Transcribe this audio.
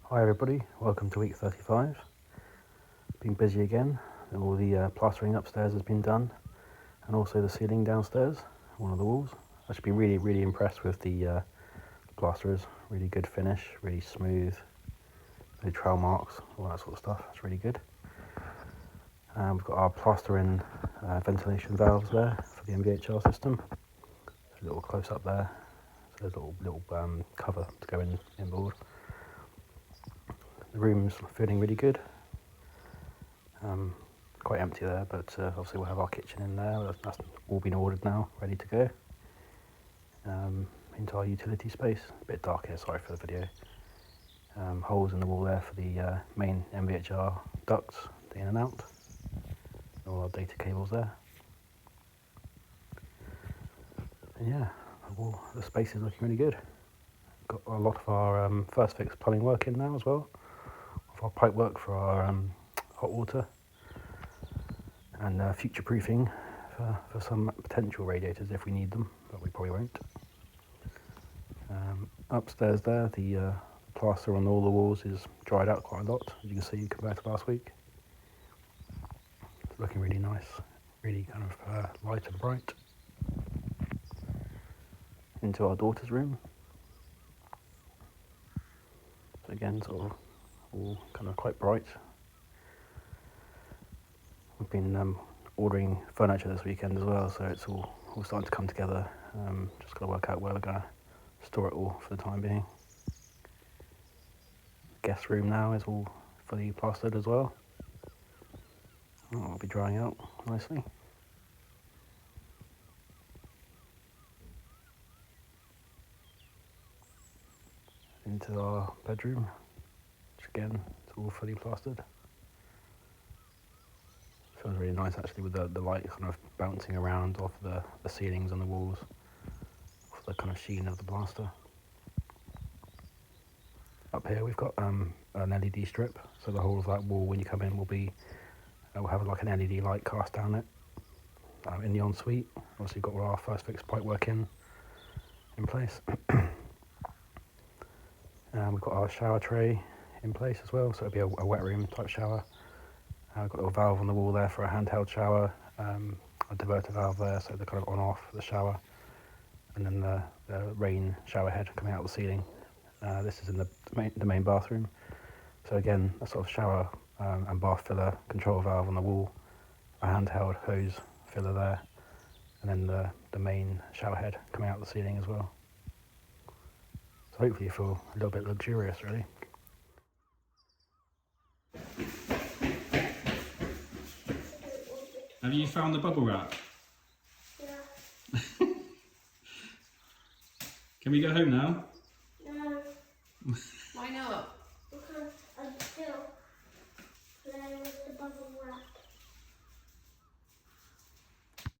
Hi everybody, welcome to week 35. Been busy again. All the plastering upstairs has been done, and also the ceiling downstairs, one of the walls. I've been really impressed with the plasterers. Really good finish, really smooth, no trail marks, all that sort of stuff. It's really good. We've got our plastering ventilation valves there for the MVHR system. A little close up there. So there's a little cover to go inboard. The room's feeling really good. Quite empty there, but obviously we'll have our kitchen in there. That's all been ordered now, ready to go. Into our utility space. A bit dark here, sorry for the video. Holes in the wall there for the main MVHR ducts, the in and out. All our data cables there. And yeah, the space is looking really good. Got a lot of our first fix plumbing work in now as well. Of our pipe work for our hot water. And future proofing for some potential radiators if we need them, but we probably won't. Upstairs there, the plaster on all the walls is dried out quite a lot, as you can see compared to last week. It's looking really nice, really kind of light and bright. Into our daughter's room. So again, sort of all kind of quite bright. We've been ordering furniture this weekend as well, so it's all starting to come together. Just got to work out where we're going to store it all for the time being. Guest room now is all fully plastered as well. It'll be drying out nicely. Into our bedroom, which again is all fully plastered. Feels really nice actually with the light kind of bouncing around off the ceilings and the walls, off the kind of sheen of the plaster. Up here we've got an LED strip, so the whole of that wall when you come in will have like an LED light cast down it in the ensuite. Obviously got all our first fix pipe work in place. We've got our shower tray in place as well, so it'll be a wet room type shower. We've got a little valve on the wall there for a handheld shower, a diverter valve there, so they're kind of on off the shower, and then the rain shower head coming out of the ceiling. This is in the main bathroom. So again, a sort of shower and bath filler control valve on the wall, a handheld hose filler there, and then the main shower head coming out of the ceiling as well. So hopefully you feel a little bit luxurious, really. Have you found the bubble wrap? Yeah. Can we go home now? No. Why not?